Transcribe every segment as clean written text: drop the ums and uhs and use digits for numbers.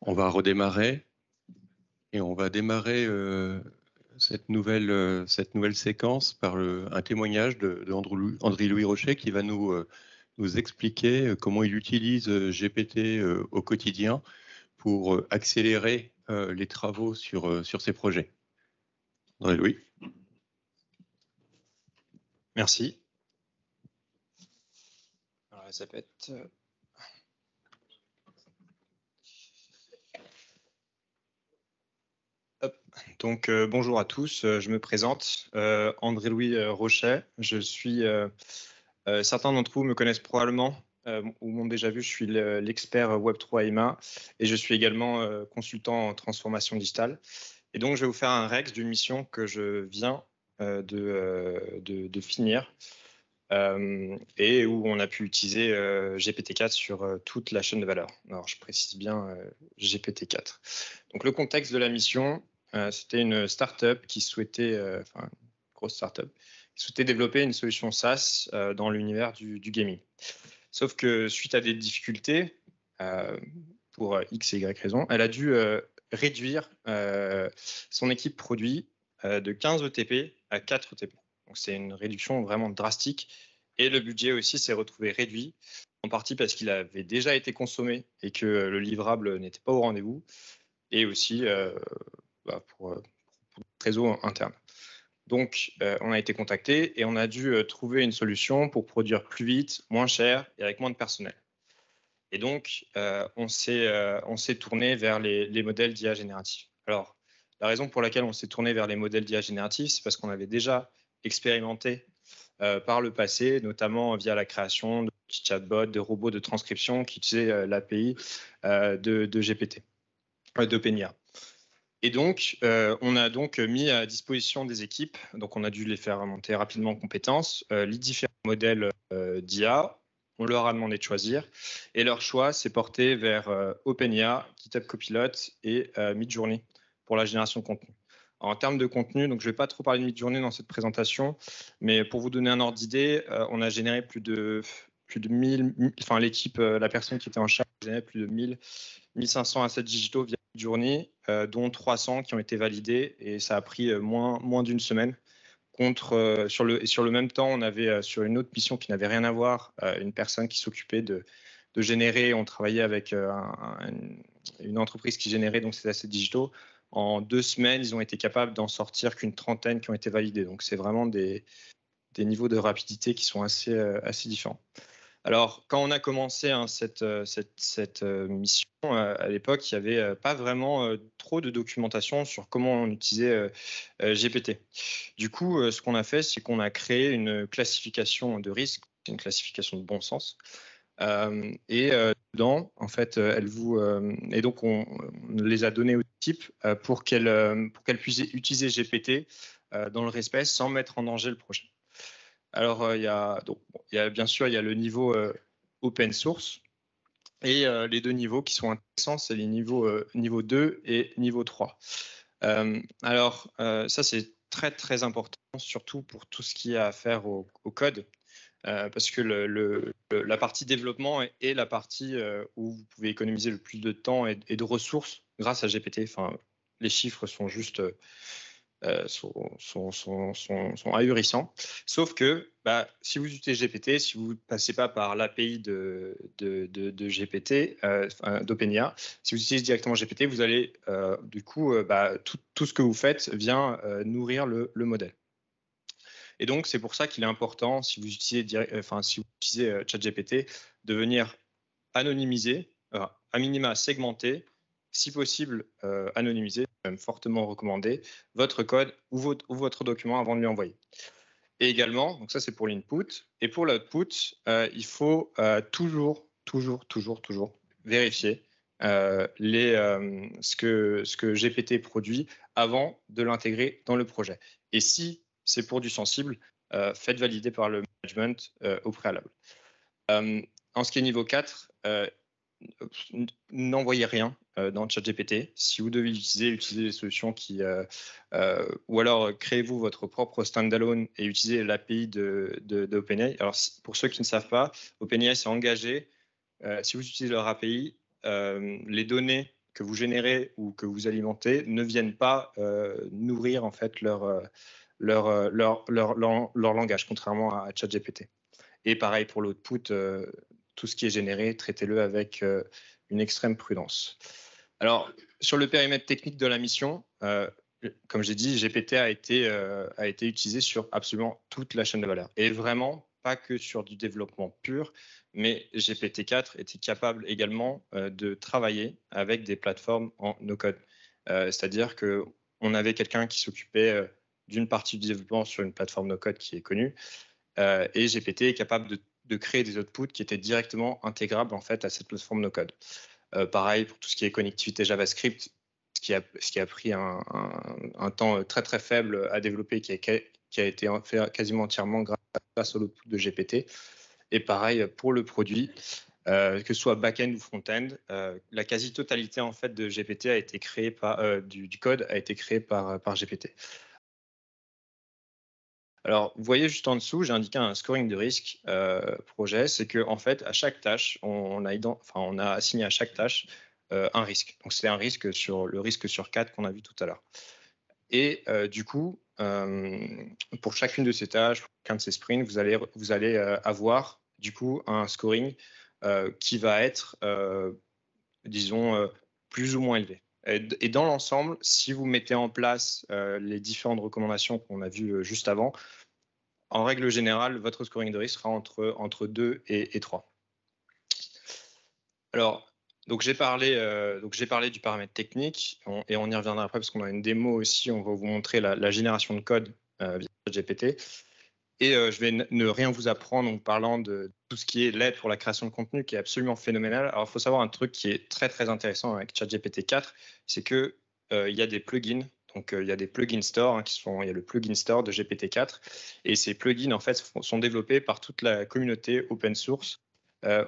On va redémarrer et on va démarrer cette nouvelle séquence par un témoignage de André-Louis Rocher qui va nous expliquer comment il utilise GPT au quotidien pour accélérer les travaux sur ses projets. André-Louis. Merci. Alors, ça peut être... Hop. Donc, bonjour à tous, je me présente, André-Louis Rochet. Je suis, certains d'entre vous me connaissent probablement ou m'ont déjà vu, je suis l'expert Web3 EMA et je suis également consultant en transformation digitale. Et donc, je vais vous faire un Rex d'une mission que je viens de finir et où on a pu utiliser GPT-4 sur toute la chaîne de valeur. Alors, je précise bien GPT-4. Donc, le contexte de la mission, c'était une startup qui souhaitait, enfin, une grosse startup, qui souhaitait développer une solution SaaS dans l'univers du gaming. Sauf que suite à des difficultés, pour X et Y raisons, elle a dû réduire son équipe produit de 15 ETP à 4 ETP. Donc, c'est une réduction vraiment drastique. Et le budget aussi s'est retrouvé réduit, en partie parce qu'il avait déjà été consommé et que le livrable n'était pas au rendez-vous, et aussi pour des réseaux internes. Donc, on a été contacté et on a dû trouver une solution pour produire plus vite, moins cher et avec moins de personnel. Et donc, on s'est tourné vers les modèles d'IA génératifs. Alors, la raison pour laquelle on s'est tourné vers les modèles d'IA génératifs, c'est parce qu'on avait déjà expérimenté par le passé, notamment via la création de petits chatbots, de robots de transcription qui utilisaient l'API de GPT, d'OpenAI. Et donc, on a donc mis à disposition des équipes, donc on a dû les faire monter rapidement en compétences, les différents modèles d'IA. On leur a demandé de choisir et leur choix s'est porté vers OpenAI, GitHub Copilot et Midjourney pour la génération de contenu. En termes de contenu, donc je ne vais pas trop parler de Midjourney dans cette présentation, mais pour vous donner un ordre d'idée, on a généré plus de 1000, enfin l'équipe, la personne qui était en charge a généré plus de 1500 assets digitaux via Midjourney, dont 300 qui ont été validés et ça a pris moins d'une semaine. Contre, sur le même temps, on avait sur une autre mission qui n'avait rien à voir, une personne qui s'occupait de générer, on travaillait avec une entreprise qui générait donc ces assets digitaux. En 2 semaines, ils ont été capables d'en sortir qu'une trentaine qui ont été validés. Donc, c'est vraiment des niveaux de rapidité qui sont assez différents. Alors, quand on a commencé cette mission, à l'époque, il n'y avait pas vraiment trop de documentation sur comment on utilisait GPT. Du coup, ce qu'on a fait, c'est qu'on a créé une classification de risque, une classification de bon sens. Dedans, en fait, et donc on les a données aux types pour qu'elles puissent utiliser GPT dans le respect sans mettre en danger le projet. Alors, bien sûr, il y a le niveau open source et les deux niveaux qui sont intéressants, c'est les niveaux niveau 2 et niveau 3. Alors, ça, c'est très, très important, surtout pour tout ce qui a à faire au code. Parce que la partie développement est la partie où vous pouvez économiser le plus de temps et de ressources grâce à GPT. Enfin, les chiffres sont juste sont ahurissants. Sauf que si vous utilisez GPT, si vous ne passez pas par l'API de GPT, d'OpenAI, si vous utilisez directement GPT, vous allez du coup, tout ce que vous faites vient nourrir le modèle. Et donc, c'est pour ça qu'il est important, si vous utilisez, ChatGPT, de venir anonymiser, à minima segmenter, si possible anonymiser, même fortement recommandé, votre code ou votre document avant de lui envoyer. Et également, donc ça c'est pour l'input, et pour l'output, il faut toujours vérifier ce que GPT produit avant de l'intégrer dans le projet. Et si c'est pour du sensible, faites valider par le management au préalable. En ce qui est niveau 4, n'envoyez rien dans ChatGPT. Si vous devez utilisez des solutions ou alors créez-vous votre propre standalone et utilisez l'API d'OpenAI. Alors, pour ceux qui ne savent pas, OpenAI s'est engagé, si vous utilisez leur API, les données que vous générez ou que vous alimentez ne viennent pas nourrir en fait leur langage, contrairement à ChatGPT. Et pareil pour l'output, tout ce qui est généré, traitez-le avec une extrême prudence. Alors, sur le périmètre technique de la mission, comme j'ai dit, GPT a été utilisé sur absolument toute la chaîne de valeur. Et vraiment, pas que sur du développement pur, mais GPT-4 était capable également de travailler avec des plateformes en no-code. C'est-à-dire qu'on avait quelqu'un qui s'occupait d'une partie du développement sur une plateforme no-code qui est connue, et GPT est capable de créer des outputs qui étaient directement intégrables en fait à cette plateforme no-code. Pareil pour tout ce qui est connectivité JavaScript, ce qui a pris un temps très très faible à développer, qui a été fait quasiment entièrement grâce au output de GPT. Et pareil pour le produit, que ce soit back-end ou front-end, la quasi-totalité en fait de GPT a été créée du code a été créé par GPT. Alors, vous voyez juste en dessous, j'ai indiqué un scoring de risque projet. C'est que en fait, à chaque tâche, on a assigné à chaque tâche un risque. Donc, c'est un risque sur le risque sur 4 qu'on a vu tout à l'heure. Et du coup, pour chacune de ces tâches, pour chacun de ces sprints, vous allez avoir du coup un scoring qui va être, disons, plus ou moins élevé. Et dans l'ensemble, si vous mettez en place les différentes recommandations qu'on a vues juste avant, en règle générale, votre scoring de risque sera entre 2 et 3. Alors, donc j'ai parlé du paramètre technique et on y reviendra après parce qu'on a une démo aussi. On va vous montrer la génération de code via GPT. Et je vais ne rien vous apprendre en parlant de tout ce qui est l'aide pour la création de contenu qui est absolument phénoménal. Alors, il faut savoir un truc qui est très, très intéressant avec ChatGPT 4, c'est qu'il y a des plugins. Donc, il y a des plugin stores, il y a le plugin store de GPT-4. Et ces plugins, en fait, sont développés par toute la communauté open source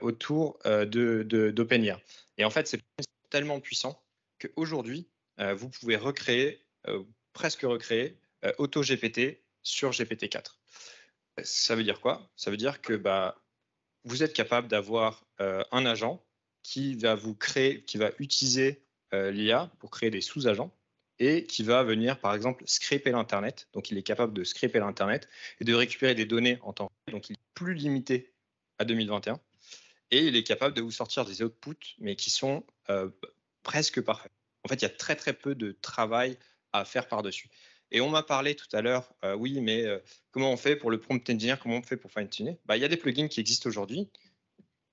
autour d'OpenIA. Et en fait, c'est tellement puissant qu'aujourd'hui, vous pouvez presque recréer AutoGPT sur GPT-4. Ça veut dire quoi? Ça veut dire que vous êtes capable d'avoir un agent qui va utiliser l'IA pour créer des sous-agents et qui va venir, par exemple, scraper l'Internet. Donc, il est capable de scraper l'Internet et de récupérer des données en temps réel. Donc, il est plus limité à 2021. Et il est capable de vous sortir des outputs, mais qui sont presque parfaits. En fait, il y a très, très peu de travail à faire par-dessus. Et on m'a parlé tout à l'heure, oui, mais comment on fait pour le prompt engineer, comment on fait pour fine-tuner? Il y a des plugins qui existent aujourd'hui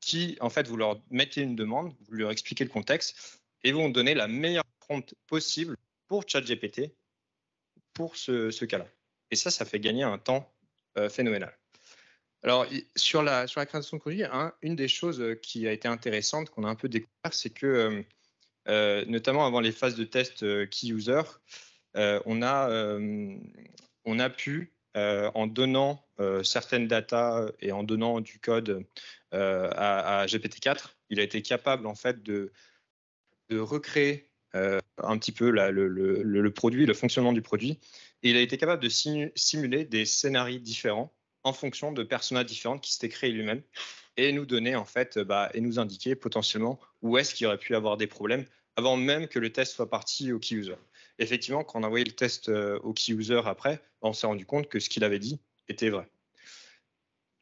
qui, en fait, vous leur mettez une demande, vous leur expliquez le contexte et vont donner la meilleure prompt possible pour ChatGPT pour ce cas-là. Et ça fait gagner un temps phénoménal. Alors, sur la création de contenu, une des choses qui a été intéressante, qu'on a un peu découvert, c'est que, notamment avant les phases de test key user, on a pu, en donnant certaines datas et en donnant du code à GPT-4, il a été capable en fait de recréer un petit peu le produit, le fonctionnement du produit, et il a été capable de simuler des scénarios différents en fonction de personas différentes qui s'étaient créés lui-même et nous donner en fait et nous indiquer potentiellement où est-ce qu'il aurait pu avoir des problèmes avant même que le test soit parti au key user. Effectivement, quand on a envoyé le test au key user après, on s'est rendu compte que ce qu'il avait dit était vrai.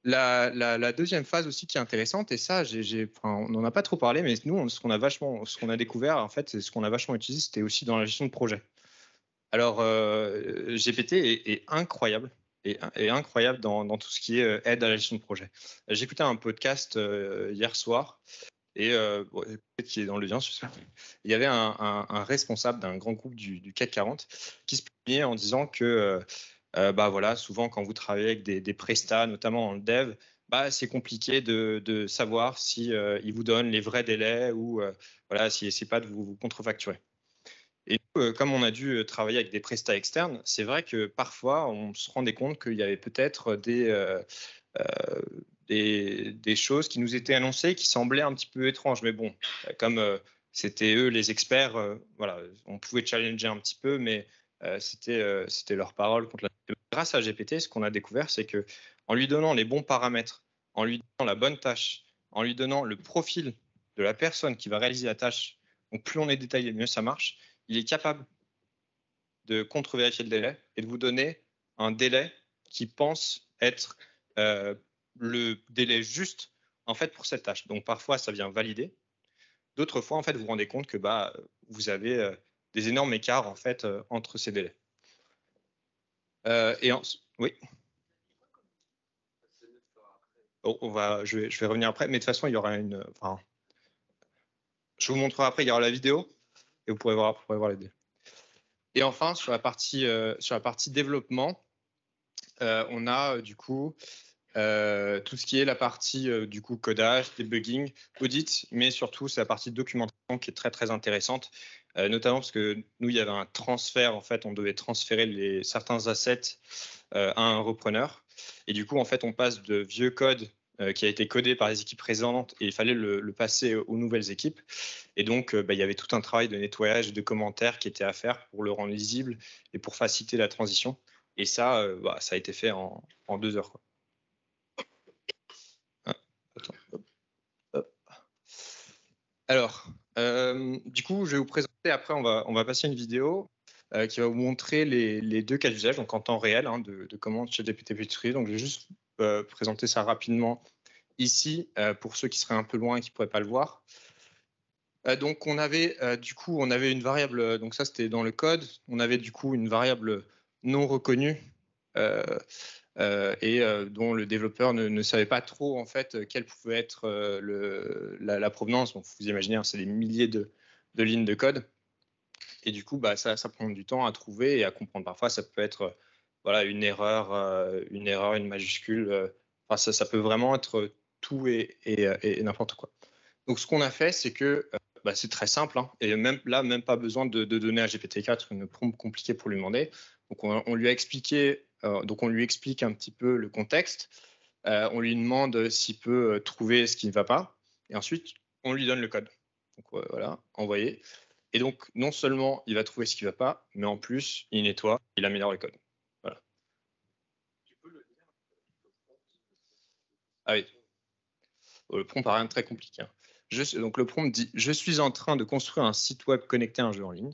La deuxième phase aussi qui est intéressante, et ça, on n'en a pas trop parlé, mais nous, ce qu'on a découvert, en fait, ce qu'on a vachement utilisé, c'était aussi dans la gestion de projet. Alors, GPT est incroyable, et incroyable dans tout ce qui est aide à la gestion de projet. J'écoutais un podcast hier soir, et peut-être qu'il est dans l'audience, je sais pas. Il y avait un responsable d'un grand groupe du CAC 40 qui se plaignait en disant que voilà, souvent quand vous travaillez avec des prestats, notamment en dev, c'est compliqué de savoir si ils vous donnent les vrais délais ou voilà, s'ils n'essaient pas de vous contrefacturer. Et comme on a dû travailler avec des prestats externes, c'est vrai que parfois on se rendait compte qu'il y avait peut-être des choses qui nous étaient annoncées qui semblaient un petit peu étranges. Mais bon, comme c'était eux les experts, voilà, on pouvait challenger un petit peu, mais c'était leur parole contre la. Grâce à GPT, ce qu'on a découvert, c'est que en lui donnant les bons paramètres, en lui donnant la bonne tâche, en lui donnant le profil de la personne qui va réaliser la tâche Donc, plus on est détaillé, mieux ça marche. Il est capable de contre-vérifier le délai et de vous donner un délai qui pense être le délai juste en fait pour cette tâche. Donc parfois ça vient valider. D'autres fois en fait vous vous rendez compte que vous avez des énormes écarts en fait entre ces délais. Oui. Je vais revenir après, mais de toute façon il y aura je vous montrerai après, il y aura la vidéo et vous pourrez voir les délais. Et enfin sur la partie développement, on a du coup tout ce qui est la partie du coup codage, debugging, audit, mais surtout c'est la partie documentation qui est très très intéressante, notamment parce que nous il y avait un transfert, en fait on devait transférer certains assets à un repreneur, et du coup en fait on passe de vieux code qui a été codé par les équipes précédentes et il fallait le passer aux nouvelles équipes, et donc il y avait tout un travail de nettoyage et de commentaires qui était à faire pour le rendre lisible et pour faciliter la transition, et ça ça a été fait en 2 heures quoi. Alors, du coup, je vais vous présenter, après on va passer une vidéo qui va vous montrer les 2 cas d'usage, donc en temps réel, de comment ChatGPT peut être utilisé. Donc je vais juste présenter ça rapidement ici pour ceux qui seraient un peu loin et qui ne pourraient pas le voir. Donc on avait une variable, donc ça c'était dans le code, on avait du coup une variable non reconnue dont le développeur ne savait pas trop en fait quelle pouvait être la provenance. Donc vous imaginez, hein, c'est des milliers de lignes de code, et du coup ça prend du temps à trouver et à comprendre. Parfois ça peut être une erreur, une majuscule, ça peut vraiment être tout et n'importe quoi. Donc ce qu'on a fait, c'est que c'est très simple, hein, et même pas besoin de donner à GPT-4 une prompt compliquée pour lui demander. Donc on lui a expliqué, donc on lui explique un petit peu le contexte, on lui demande s'il peut trouver ce qui ne va pas, et ensuite on lui donne le code. Donc voilà, envoyer. Et donc non seulement il va trouver ce qui ne va pas, mais en plus il nettoie, il améliore le code. Voilà. Ah oui. Le prompt n'a rien de très compliqué, hein. Donc le prompt dit: je suis en train de construire un site web connecté à un jeu en ligne.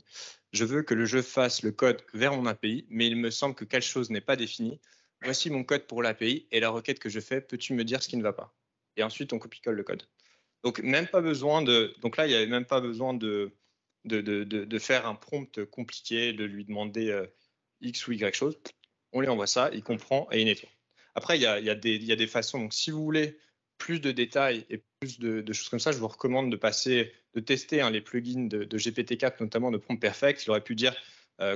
Je veux que le jeu fasse le code vers mon API, mais il me semble que quelque chose n'est pas défini. Voici mon code pour l'API et la requête que je fais. Peux-tu me dire ce qui ne va pas? Et ensuite, on copie-colle le code. Donc, même pas besoin donc là, il n'y avait même pas besoin de faire un prompt compliqué, de lui demander X ou Y chose. On lui envoie ça, il comprend et il nettoie. Après, il y a des façons. Donc, si vous voulez plus de détails et plus de choses comme ça, je vous recommande de tester les plugins de GPT-4, notamment de Prompt Perfect. Il aurait pu dire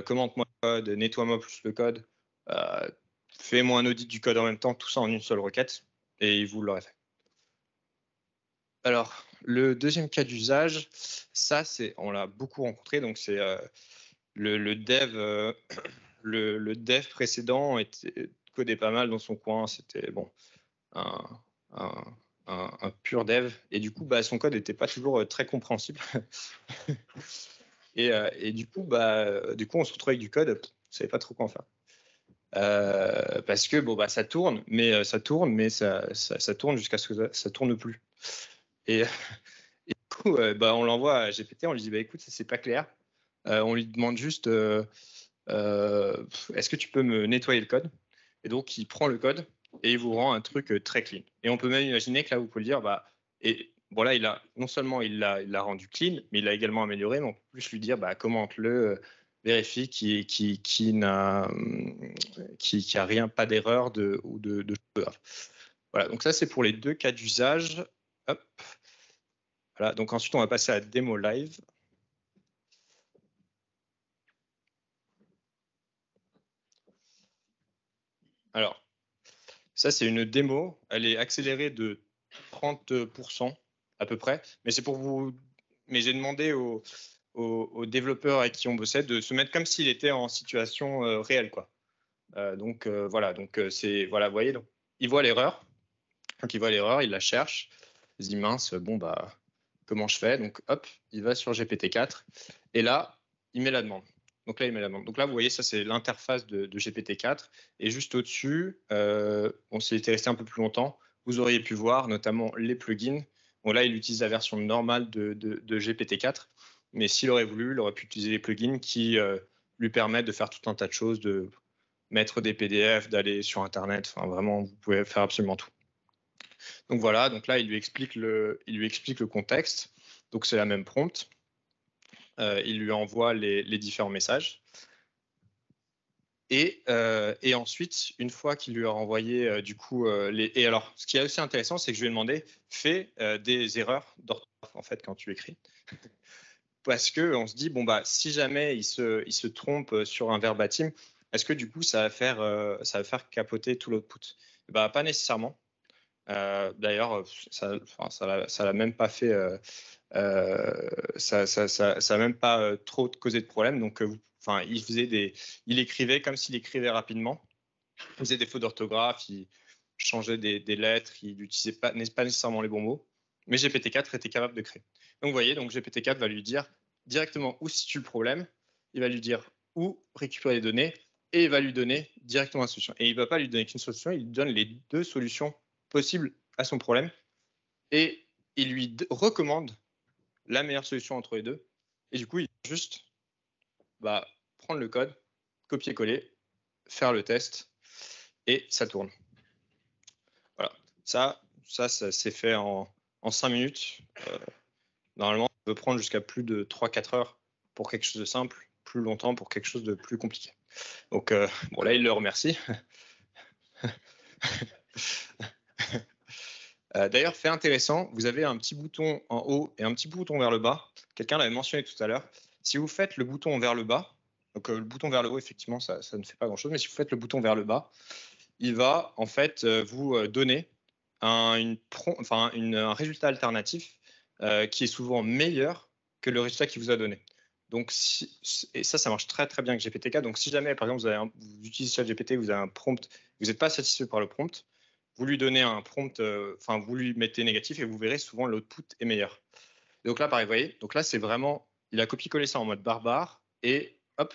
commente-moi le code, nettoie-moi plus le code, fais-moi un audit du code en même temps, tout ça en une seule requête, et il vous l'aurait fait. Alors, le deuxième cas d'usage, ça, on l'a beaucoup rencontré. Donc, c'est le dev précédent codait pas mal dans son coin. C'était un pur dev, et du coup son code n'était pas toujours très compréhensible. et du coup on se retrouvait avec du code, on ne savait pas trop quoi en faire, parce que ça tourne, mais ça tourne jusqu'à ce que ça tourne plus, et du coup on l'envoie à GPT, on lui dit écoute, ça c'est pas clair, on lui demande juste est-ce que tu peux me nettoyer le code? Et donc il prend le code et il vous rend un truc très clean. Et on peut même imaginer que là, vous pouvez dire, non seulement il l'a rendu clean, mais il l'a également amélioré. Donc, plus lui dire, commente-le, vérifie qu'il n'a rien, pas d'erreur ou de choses. Voilà, donc ça, c'est pour les 2 cas d'usage. Hop. Voilà, donc ensuite, on va passer à la démo live. Alors, ça, c'est une démo. Elle est accélérée de 30% à peu près. Mais c'est pour vous. Mais j'ai demandé aux développeurs avec qui on bossait de se mettre comme s'il était en situation réelle, quoi. Donc voilà. Donc voilà, vous voyez. Donc, il voit l'erreur. Donc il voit l'erreur, il la cherche. Il se dit mince, comment je fais? Donc hop, il va sur GPT-4 et là, il met la demande. Donc là, il met la demande. Donc là, vous voyez, ça c'est l'interface de GPT-4. Et juste au-dessus, s'il était resté un peu plus longtemps, vous auriez pu voir notamment les plugins. Bon, là, il utilise la version normale de GPT-4. mais s'il aurait voulu, il aurait pu utiliser les plugins qui lui permettent de faire tout un tas de choses, de mettre des PDF, d'aller sur Internet. Enfin, vraiment, vous pouvez faire absolument tout. Donc voilà, donc là, il lui explique le contexte. Donc c'est la même prompt. Il lui envoie les différents messages. Et ensuite, une fois qu'il lui a renvoyé du coup Et alors, ce qui est aussi intéressant, c'est que je lui ai demandé, fais des erreurs d'orthographe en fait quand tu écris. Parce qu'on se dit, bon, bah, si jamais il se trompe sur un verbatim, est-ce que du coup, ça va faire capoter tout l'output? Bah, pas nécessairement. D'ailleurs, ça l'a même pas fait, ça a même pas trop causé de problème. Donc, il écrivait comme s'il écrivait rapidement. Il faisait des fautes d'orthographe, il changeait des lettres, il n'utilisait pas nécessairement les bons mots. Mais GPT-4 était capable de créer. Donc, vous voyez, donc GPT-4 va lui dire directement où se situe le problème, il va lui dire où récupérer les données et il va lui donner directement la solution. Et il ne va pas lui donner qu'une solution, il lui donne les 2 solutions possibles à son problème et il lui recommande la meilleure solution entre les deux. Et du coup, il va juste prendre le code, copier-coller, faire le test et ça tourne. Voilà, ça c'est fait en 5 minutes. Normalement, ça peut prendre jusqu'à plus de 3-4 heures pour quelque chose de simple, plus longtemps pour quelque chose de plus compliqué. Donc, bon, là, il le remercie. D'ailleurs, fait intéressant, vous avez un petit bouton en haut et un petit bouton vers le bas. Quelqu'un l'avait mentionné tout à l'heure. Si vous faites le bouton vers le bas, donc le bouton vers le haut, effectivement, ça ne fait pas grand-chose, mais si vous faites le bouton vers le bas, il va en fait vous donner un résultat alternatif qui est souvent meilleur que le résultat qu'il vous a donné. Donc, et ça marche très très bien avec GPT-4. Donc, si jamais, par exemple, vous utilisez ChatGPT, vous avez un prompt, vous n'êtes pas satisfait par le prompt, vous lui donnez un prompt, vous lui mettez négatif et vous verrez souvent l'output est meilleur. Donc là, pareil, vous voyez, donc là, c'est vraiment, il a copié-collé ça en mode barbare et hop,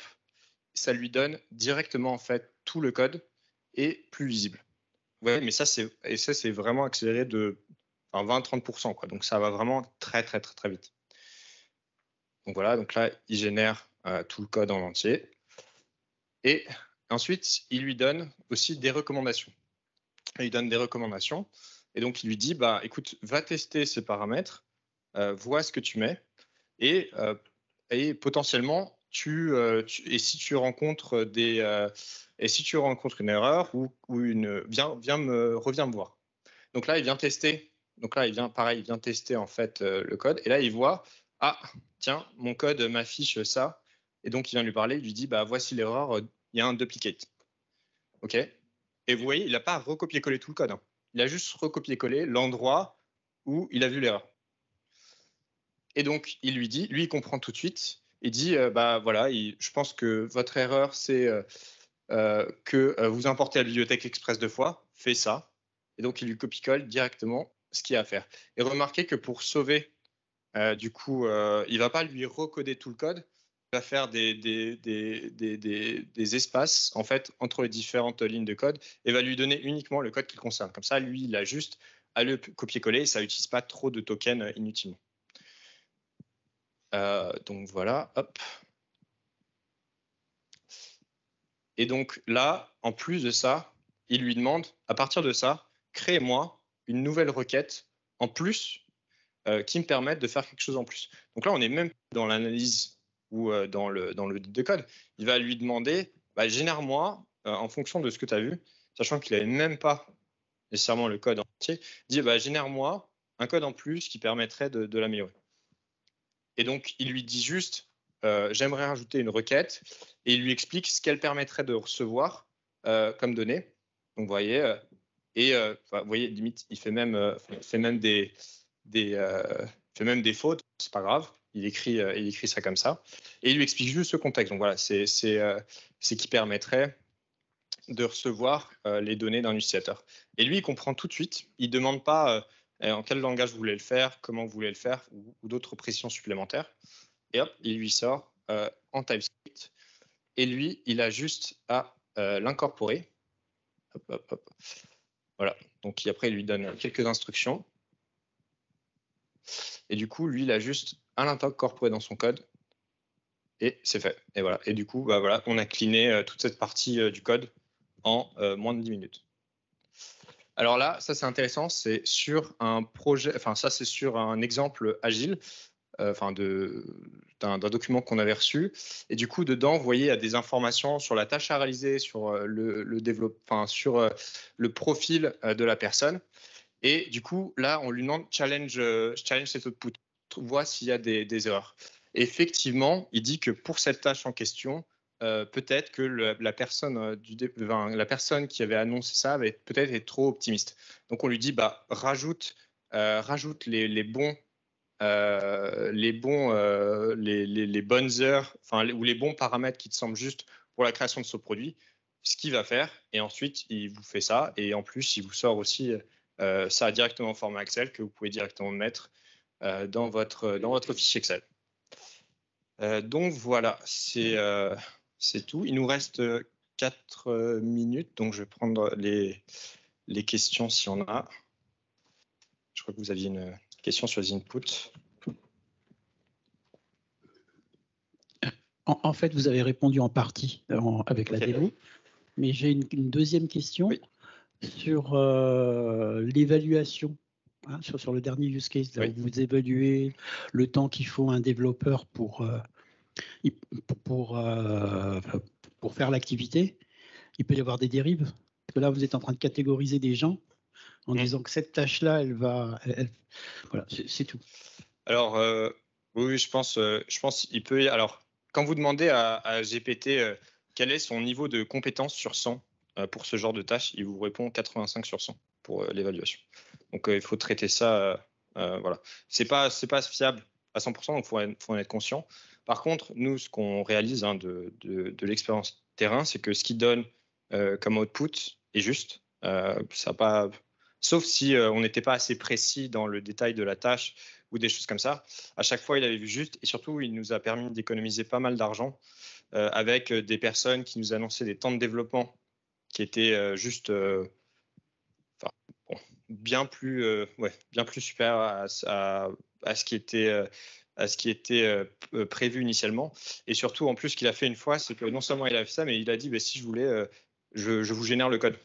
ça lui donne directement en fait tout le code et plus visible. Vous voyez, mais ça, c'est vraiment accéléré de 20-30%, quoi. Donc ça va vraiment très, très, très, très vite. Donc voilà, donc là, il génère tout le code en entier. Et ensuite, il lui donne aussi des recommandations. Il donne des recommandations. Et donc, il lui dit, écoute, va tester ces paramètres, vois ce que tu mets. Et potentiellement, et si tu rencontres une erreur ou reviens me voir. Donc là, il vient tester. Donc là, il vient tester en fait le code. Et là, il voit, ah, tiens, mon code m'affiche ça. Et donc, il vient lui parler. Il lui dit, voici l'erreur. Il y a un duplicate. OK. Et vous voyez, il n'a pas recopié-collé tout le code. Hein. Il a juste recopié-collé l'endroit où il a vu l'erreur. Et donc, il lui dit, lui, il comprend tout de suite. Il dit, voilà, je pense que votre erreur, c'est que vous importez la bibliothèque Express 2 fois. Fais ça. Et donc, il lui copie-colle directement ce qu'il y a à faire. Et remarquez que pour sauver, du coup, il ne va pas lui recoder tout le code. Il va faire des espaces en fait entre les différentes lignes de code et va lui donner uniquement le code qu'il concerne. Comme ça, lui, il a juste à le copier-coller et ça n'utilise pas trop de tokens inutilement. Donc voilà, hop. Et donc là, en plus de ça, il lui demande, à partir de ça, crée-moi une nouvelle requête en plus qui me permette de faire quelque chose en plus. Donc là, on est même dans l'analyse ou dans le de code. Il va lui demander, génère-moi, en fonction de ce que tu as vu, sachant qu'il n'avait même pas nécessairement le code entier, dit, génère-moi un code en plus qui permettrait de l'améliorer. Et donc, il lui dit juste, j'aimerais rajouter une requête, et il lui explique ce qu'elle permettrait de recevoir comme données. Donc, vous voyez, vous voyez, limite, il fait même des fautes, c'est pas grave. Il écrit ça comme ça, et il lui explique juste ce contexte. Donc voilà, c'est qui permettrait de recevoir les données d'un utilisateur. Et lui, il comprend tout de suite. Il demande pas en quel langage vous voulez le faire, comment vous voulez le faire, ou d'autres précisions supplémentaires. Et hop, il lui sort en TypeScript. Et lui, il a juste à l'incorporer. Hop, hop, hop. Voilà. Donc après, il lui donne quelques instructions. Et du coup, lui, il a juste un lint incorporé dans son code et c'est fait. Et voilà. Et du coup, bah, voilà, on a cleané toute cette partie du code en moins de 10 minutes. Alors là, ça c'est intéressant, c'est sur un projet, enfin ça c'est sur un exemple agile, d'un document qu'on avait reçu. Et du coup, dedans, vous voyez, il y a des informations sur la tâche à réaliser, sur sur le profil de la personne. Et du coup, là, on lui demande challenge cet output, voit s'il y a des erreurs. Et effectivement, il dit que pour cette tâche en question, peut-être que la personne qui avait annoncé ça avait peut-être été trop optimiste. Donc on lui dit bah rajoute les bonnes heures, ou les bons paramètres qui te semblent justes pour la création de ce produit, ce qu'il va faire, et ensuite il vous fait ça, et en plus il vous sort aussi ça directement en format Excel que vous pouvez directement mettre dans votre fichier Excel. Donc voilà, c'est tout. Il nous reste 4 minutes, donc je vais prendre les questions si on a. Je crois que vous aviez une question sur les inputs. En fait, vous avez répondu en partie avec la démo, mais j'ai une deuxième question sur l'évaluation, hein, sur le dernier use case, là, où vous évaluez le temps qu'il faut à un développeur pour faire l'activité. Il peut y avoir des dérives, parce que là, vous êtes en train de catégoriser des gens en disant que cette tâche-là, voilà, c'est tout. Alors, oui, je pense il peut. Alors, quand vous demandez à GPT quel est son niveau de compétence sur 100 pour ce genre de tâche, il vous répond 85 sur 100 pour l'évaluation. Donc, il faut traiter ça. Voilà. C'est pas fiable à 100%, donc il faut en être conscient. Par contre, nous, ce qu'on réalise de l'expérience terrain, c'est que ce qu'il donne comme output est juste. Ça pas. Sauf si on n'était pas assez précis dans le détail de la tâche ou des choses comme ça. À chaque fois, il avait vu juste, et surtout, il nous a permis d'économiser pas mal d'argent avec des personnes qui nous annonçaient des temps de développement qui étaient bien plus super à ce qui était prévu initialement. Et surtout, en plus, ce qu'il a fait une fois, c'est que non seulement il a fait ça, mais il a dit bah, si je voulais, je vous génère le code.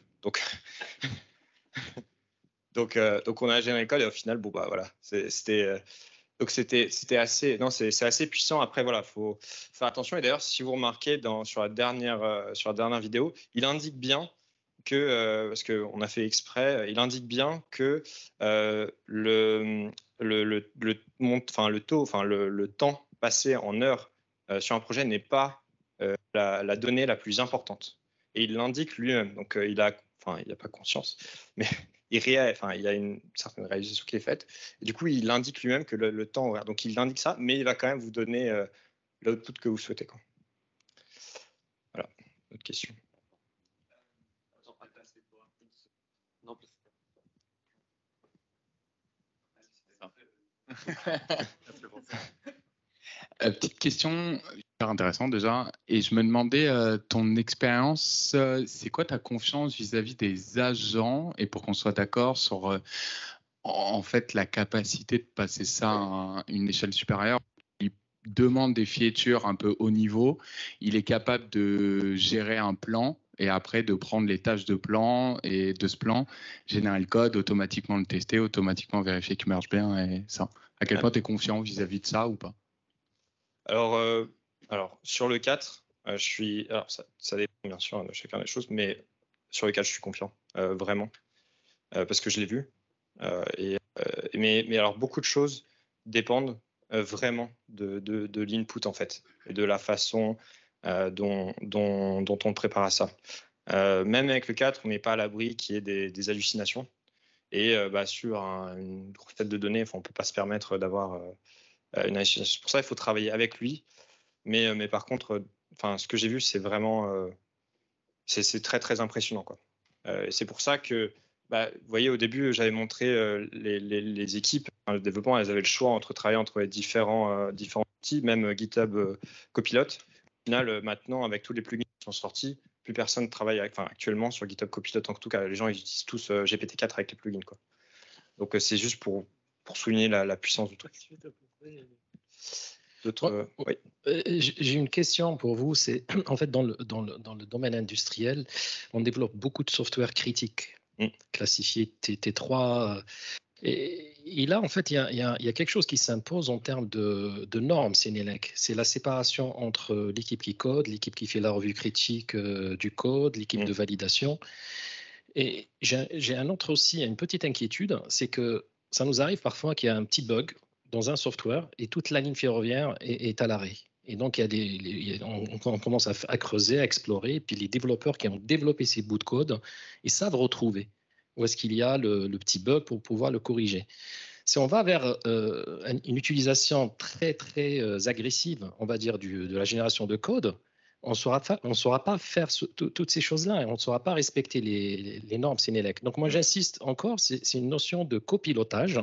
Donc, on a généré le code et au final, bon bah voilà, c'était assez, non, c'est assez puissant. Après voilà, faut faire attention. Et d'ailleurs, si vous remarquez sur la dernière vidéo, il indique bien que parce qu'on a fait exprès, il indique bien que le temps passé en heures sur un projet n'est pas la donnée la plus importante. Et il l'indique lui-même. Donc il a pas conscience, mais il a une certaine réalisation qui est faite. Et du coup, il indique lui-même que le temps horaire. Donc il indique ça, mais il va quand même vous donner l'output que vous souhaitez. Voilà. Autre question. Petite question, super intéressante déjà. Et je me demandais, ton expérience, c'est quoi ta confiance vis-à-vis des agents, et pour qu'on soit d'accord sur en fait la capacité de passer ça à une échelle supérieure. Il demande des features un peu haut niveau, il est capable de gérer un plan et après de prendre les tâches de plan et de ce plan, générer le code, automatiquement le tester, automatiquement vérifier qu'il marche bien et ça. À quel point tu es confiant vis-à-vis de ça ou pas? Alors, sur le 4, je suis. Alors, ça dépend bien sûr de chacun des choses, mais sur le 4, je suis confiant, vraiment, parce que je l'ai vu. Mais alors, beaucoup de choses dépendent vraiment de l'input, en fait, et de la façon dont on prépare à ça. Même avec le 4, on n'est pas à l'abri qu'il y ait des hallucinations. Et sur une recette de données, on ne peut pas se permettre d'avoir une hallucination. Pour ça, il faut travailler avec lui. Mais par contre, ce que j'ai vu, c'est vraiment c'est très très impressionnant, quoi. Et c'est pour ça que, vous voyez, au début, j'avais montré les équipes, le développement, elles avaient le choix entre travailler entre les différents outils, même GitHub Copilot. Au final, maintenant, avec tous les plugins qui sont sortis, plus personne travaille actuellement sur GitHub Copilot. En tout cas, les gens ils utilisent tous GPT-4 avec les plugins, quoi. Donc c'est juste pour pour souligner la puissance du truc. Oui. J'ai une question pour vous. C'est en fait dans le domaine industriel, on développe beaucoup de software critique, classifié T3. Et là, en fait, il y a quelque chose qui s'impose en termes de normes Sénélec. C'est la séparation entre l'équipe qui code, l'équipe qui fait la revue critique du code, l'équipe de validation. Et j'ai une petite inquiétude, c'est que ça nous arrive parfois qu'il y a un petit bug dans un software et toute la ligne ferroviaire est à l'arrêt. Et donc, on commence à creuser, à explorer, et puis les développeurs qui ont développé ces bouts de code, ils savent retrouver où est-ce qu'il y a le petit bug pour pouvoir le corriger. Si on va vers une utilisation très, très agressive, on va dire, de la génération de code, on ne saura pas faire toutes ces choses-là et on ne saura pas respecter les normes Sénélec. Donc, moi, j'insiste encore, c'est une notion de copilotage.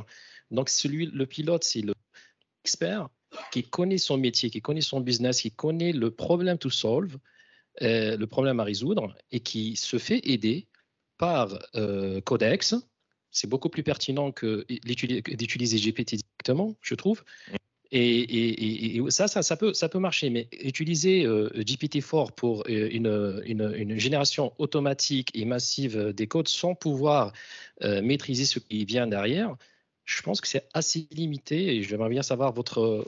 Donc, le pilote, c'est l'expert qui connaît son métier, qui connaît son business, qui connaît le problème to solve, le problème à résoudre, et qui se fait aider par Codex. C'est beaucoup plus pertinent que d'utiliser GPT directement, je trouve. Et ça peut marcher, mais utiliser GPT-4 pour une génération automatique et massive des codes sans pouvoir maîtriser ce qui vient derrière, je pense que c'est assez limité et j'aimerais bien savoir votre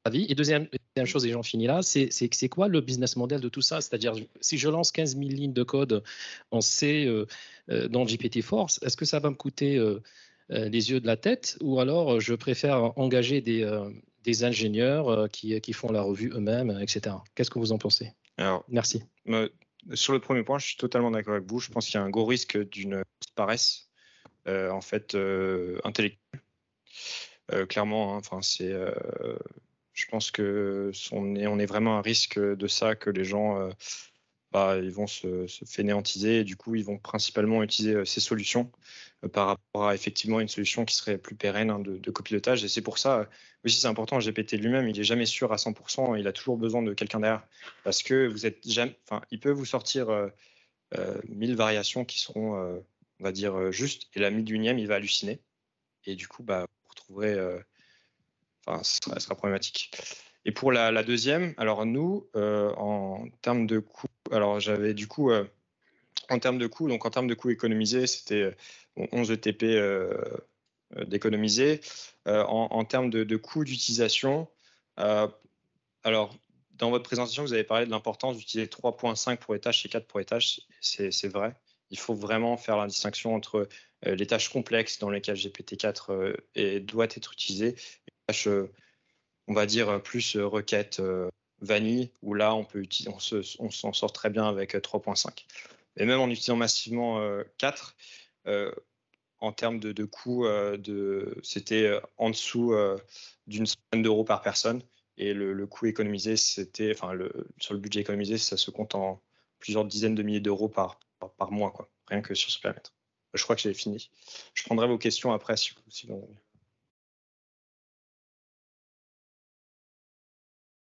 avis. Et deuxième chose, et j'en finis là, c'est quoi le business model de tout ça? C'est-à-dire, si je lance 15 000 lignes de code en C dans GPT-4, est-ce que ça va me coûter les yeux de la tête ou alors je préfère engager des ingénieurs qui font la revue eux-mêmes, etc. Qu'est-ce que vous en pensez? Alors, merci. Sur le premier point, je suis totalement d'accord avec vous. Je pense qu'il y a un gros risque d'une paresse en fait intellectuelle. Clairement, hein, enfin je pense que on est vraiment à un risque de ça, que les gens ils vont se fainéantiser et du coup ils vont principalement utiliser ces solutions par rapport à effectivement une solution qui serait plus pérenne, hein, de copilotage. Et c'est pour ça aussi c'est important, GPT lui-même il est jamais sûr à 100%, il a toujours besoin de quelqu'un derrière parce que vous êtes jamais, enfin il peut vous sortir 1000 variations qui seront on va dire justes, et la 1001e il va halluciner et du coup vous retrouverez ça sera problématique. Et pour la deuxième, alors nous en termes de coût, alors j'avais du coup en termes de coût, donc en termes de coût économisé, c'était 11 ETP d'économiser. En termes de coût d'utilisation, alors dans votre présentation, vous avez parlé de l'importance d'utiliser 3.5 pour étage et 4 pour étage. C'est vrai. Il faut vraiment faire la distinction entre les tâches complexes dans lesquelles GPT-4 doit être utilisé, et les tâches, on va dire, plus requêtes vanille, où là, on s'en sort très bien avec 3.5. Et même en utilisant massivement 4, en termes de coût, c'était en dessous d'une centaine d'euros par personne. Et le coût économisé, c'était, sur le budget économisé, ça se compte en plusieurs dizaines de milliers d'euros par mois, quoi, rien que sur ce périmètre. Je crois que j'ai fini. Je prendrai vos questions après si vous en avez.